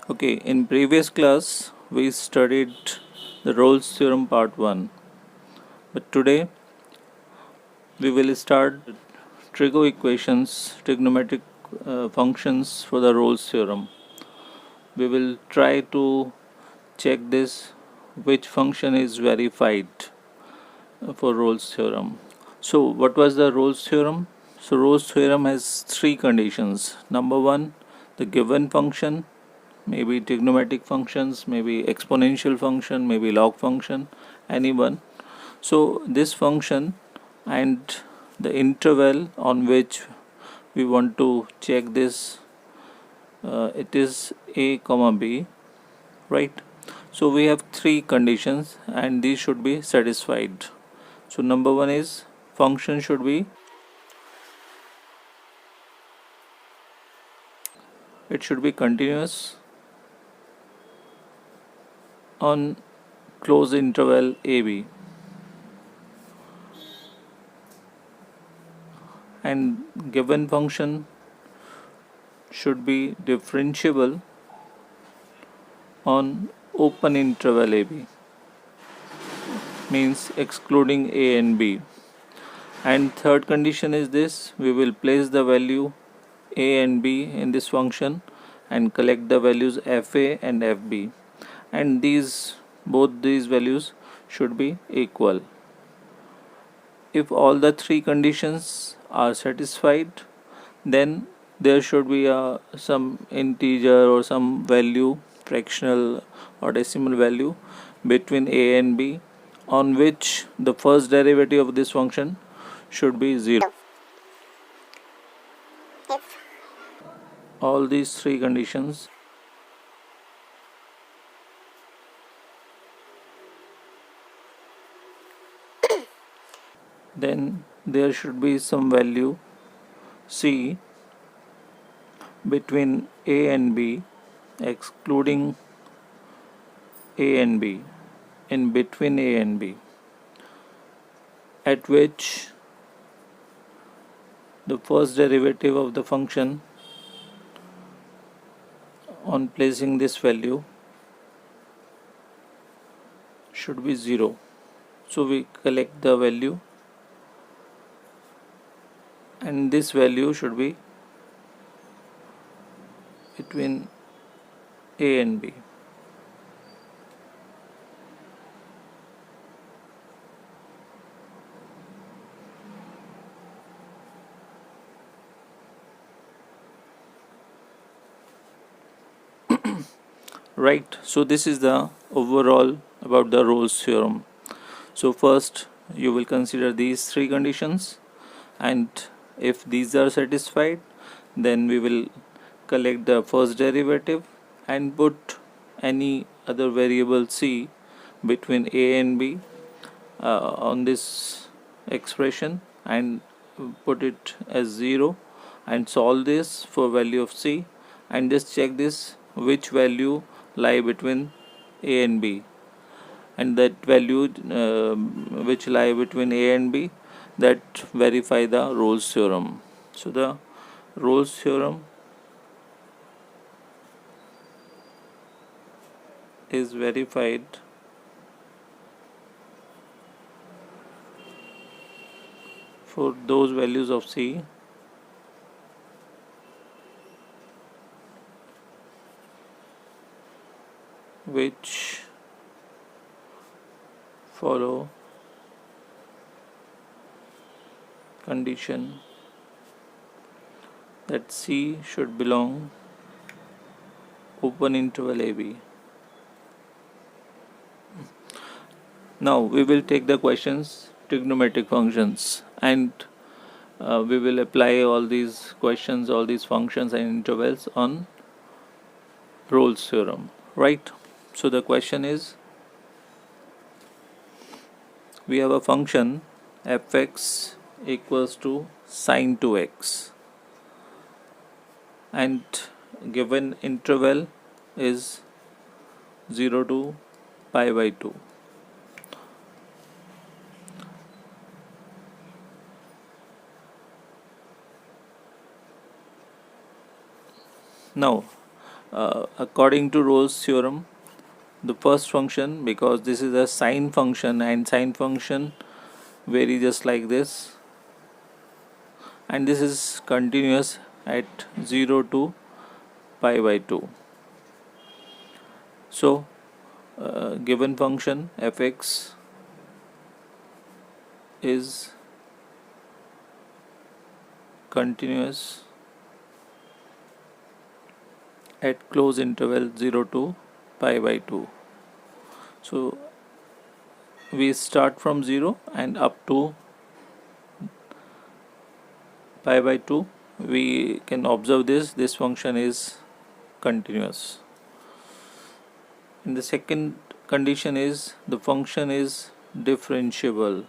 Okay, in previous class we studied the Rolle's theorem part 1, but today we will start trigonometric functions for the Rolle's theorem. We will try to check this which function is verified for Rolle's theorem. So what was the Rolle's theorem? So Rolle's theorem has three conditions. Number one, the given function, maybe trigonometric functions, maybe exponential function, maybe log function, any one. So this function and the interval on which we want to check this, it is a comma b, right? So we have three conditions and these should be satisfied. So number one is function should be, it should be continuous on closed interval ab, and given function should be differentiable on open interval ab, means excluding a and b. And third condition is this: we will place the value a and b in this function and collect the values fa and fb, and both these values should be equal. If all the three conditions are satisfied, then there should be some integer or some value, fractional or decimal value, between a and b, on which the first derivative of this function should be 0. All these three conditions, then there should be some value c between a and b, excluding a and b, in between a and b, at which the first derivative of the function on placing this value should be 0. So we collect the value and this value should be between a and b. Right, so this is the overall about the Rolle's theorem. So first you will consider these three conditions, and if these are satisfied, then we will collect the first derivative and put any other variable c between a and b on this expression and put it as 0, and solve this for value of c, and just check this which value lie between a and b, and that value which lie between a and b, that verify the Rolle's theorem. So the Rolle's theorem is verified for those values of c which follow condition that c should belong open interval ab. Now we will take the questions trigonometric functions, and we will apply all these questions, all these functions and intervals on Rolle's theorem, right? So the question is, we have a function fx equals to sine 2x, and given interval is 0 to pi by 2. Now According to Rolle's theorem, the first function, because this is a sine function and sine function vary just like this, and this is continuous at 0 to pi by 2. So given function fx is continuous at close interval 0 to pi by 2. So we start from 0 and up to pi by 2, we can observe this function is continuous. And the second condition is the function is differentiable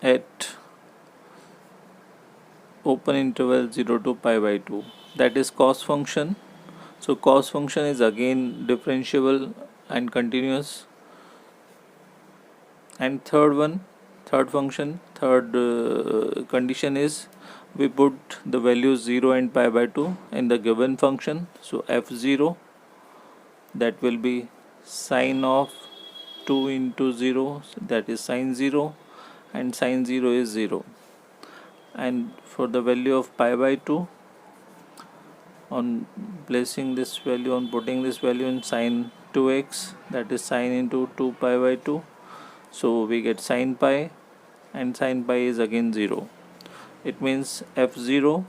at open interval 0 to pi by 2, that is cos function. So cos function is again differentiable and continuous. And third condition is we put the values 0 and pi by 2 in the given function. So f0, that will be sine of 2 into 0, that is sine 0, and sine 0 is 0. And for the value of pi by 2, on placing this value, on putting this value in sine 2x, that is sine into 2 pi by 2, so we get sine pi, and sine pi is again 0. It means f0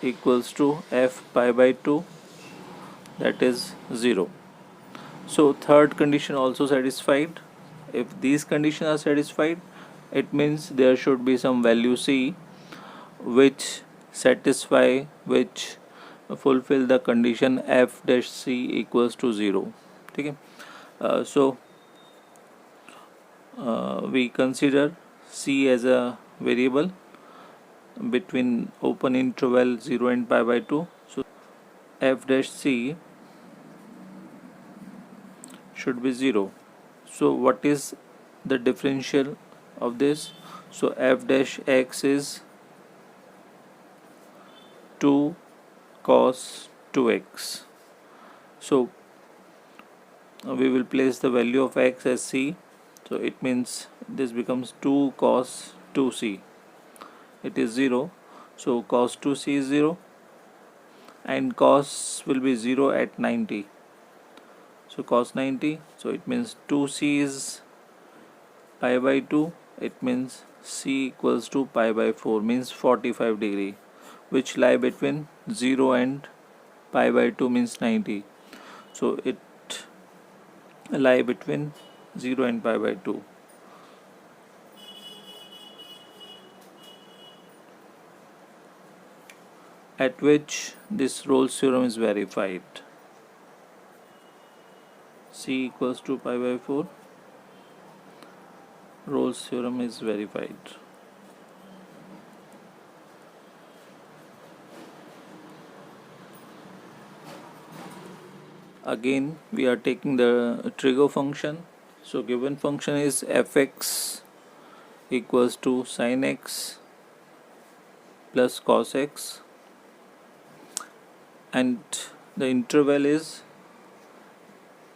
equals to f pi by 2, that is 0. So third condition also satisfied. If these conditions are satisfied, it means there should be some value c which fulfill the condition f dash c equals to 0. Okay. So we consider c as a variable between open interval 0 and pi by 2. So f dash c should be 0. So what is the differential of this? So f dash x is 2 cos 2x. So we will place the value of x as c. So it means this becomes 2 cos 2c. It is 0. So cos 2c is 0, and cos will be 0 at 90. So cos 90. So it means 2c is pi by 2. It means c equals to pi by 4, means 45 degree, which lie between 0 and pi by 2 means 90. So it lie between 0 and pi by 2. At which this Rolle's theorem is verified. C equals to pi by 4. Rolle's theorem is verified. Again we are taking the trigger function. So given function is fx equals to sin x plus cos x, and the interval is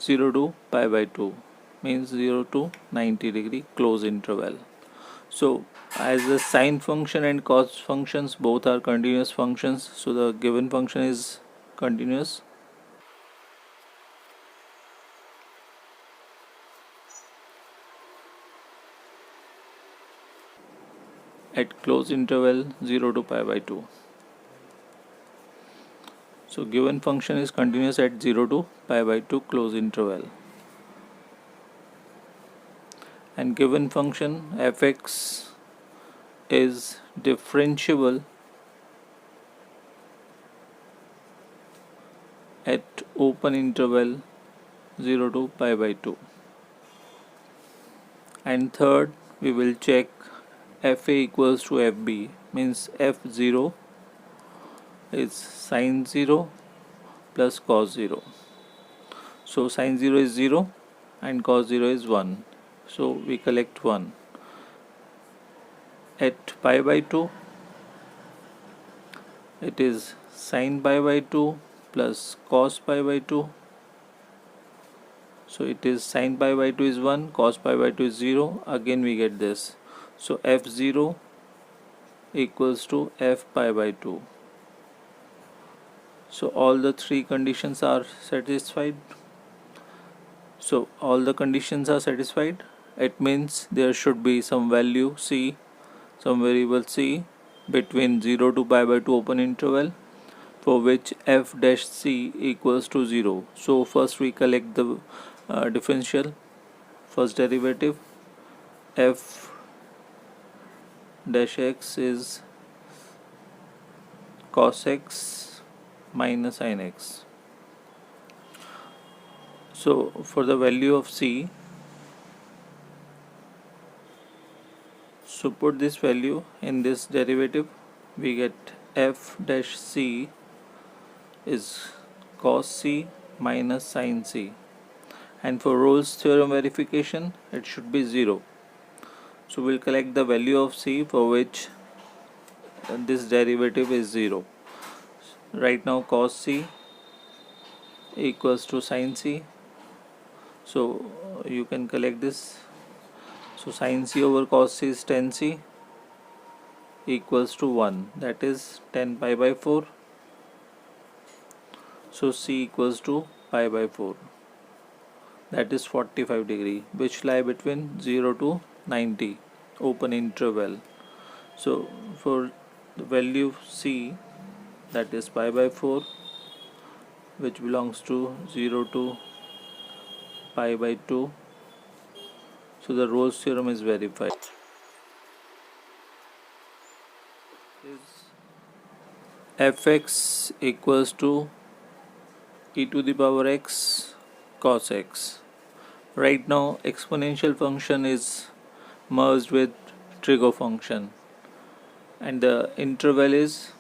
0 to pi by 2, means 0 to 90 degree close interval. So as the sine function and cos functions both are continuous functions, so the given function is continuous. At close interval 0 to pi by 2. So given function is continuous at 0 to pi by 2 close interval, and given function fx is differentiable at open interval 0 to pi by 2. And third, we will check fa equals to fb, means f0 is sine 0 plus cos 0. So sine 0 is 0 and cos 0 is 1. So we collect 1. At pi by 2, it is sin pi by 2 plus cos pi by 2. So it is sin pi by 2 is 1, cos pi by 2 is 0. Again we get this. So f0 equals to f pi by 2. So all the three conditions are satisfied. So all the conditions are satisfied. It means there should be some value c, some variable c between 0 to pi by 2 open interval, for which f dash c equals to 0. So first we collect the differential, first derivative. F dash x is cos x minus sin x. So for the value of c, so put this value in this derivative, we get f dash c is cos c minus sin c, and for Rolle's theorem verification it should be 0. So we'll collect the value of c for which this derivative is 0. Right now cos c equals to sin c, so you can collect this. So sin c over cos c is 10c equals to 1, that is 10 pi by 4. So c equals to pi by 4, that is 45 degree, which lie between 0 to 90 open interval. So for the value c, that is pi by 4, which belongs to 0 to pi by 2, so the Rolle's theorem is verified. Is fx equals to e to the power x cos x. Right now exponential function is merged with trig function, and the interval is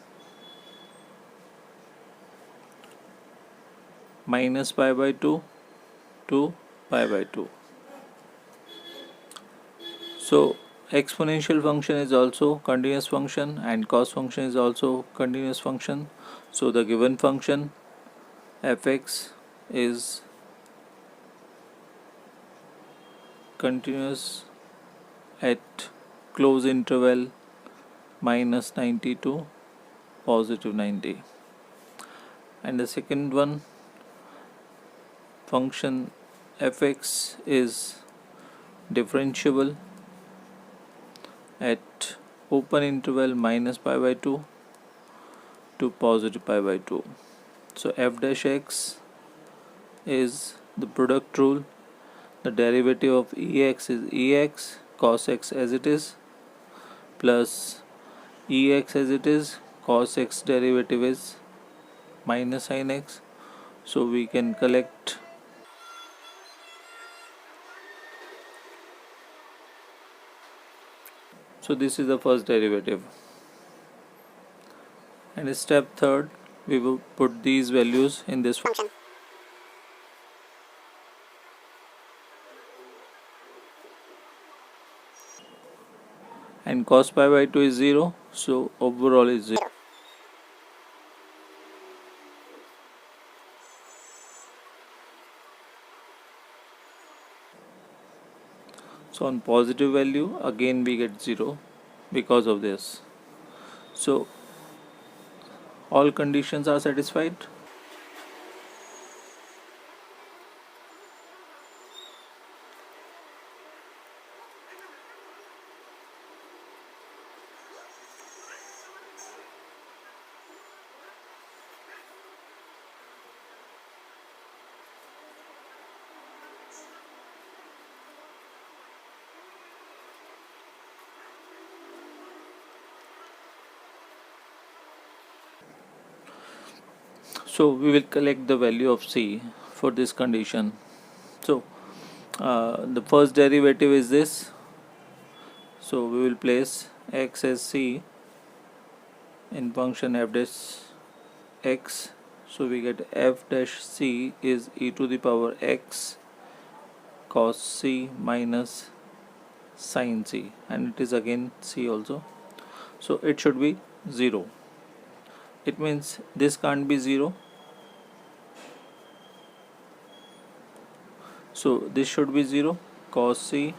minus pi by 2 to pi by 2. So exponential function is also continuous function and cos function is also continuous function. So the given function fx is continuous at close interval minus 90 to positive 90. And the second one, function fx is differentiable at open interval minus pi by 2 to positive pi by 2. So f dash x is the product rule. The derivative of ex is ex cos x as it is plus ex as it is, cos x derivative is minus sin x. So we can collect so this is the first derivative, and step third, we will put these values in this function. And cos pi by 2 is 0, so overall is 0. So on positive value again we get 0 because of this. So all conditions are satisfied. So we will collect the value of c for this condition. So the first derivative is this. So we will place x as c in function f dash x. So we get f dash c is e to the power x cos c minus sin c, and it is again c also, so it should be 0. It means this can't be 0, so this should be 0. Cos c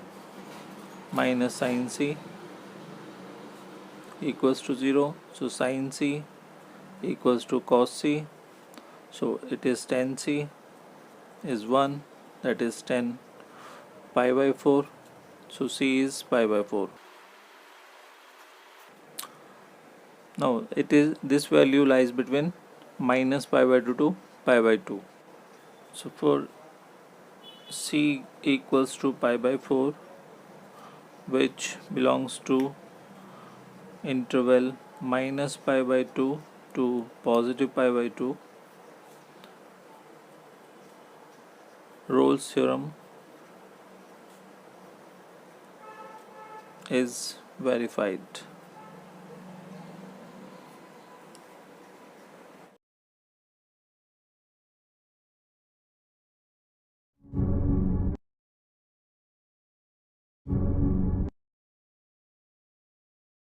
minus sin c equals to 0, so sin c equals to cos c, so it is tan c is 1, that is 10 pi by 4, so c is pi by 4. Now it is, this value lies between minus pi by 2 to pi by 2. So for c equals to pi by 4, which belongs to interval minus pi by 2 to positive pi by 2, Rolle's theorem is verified.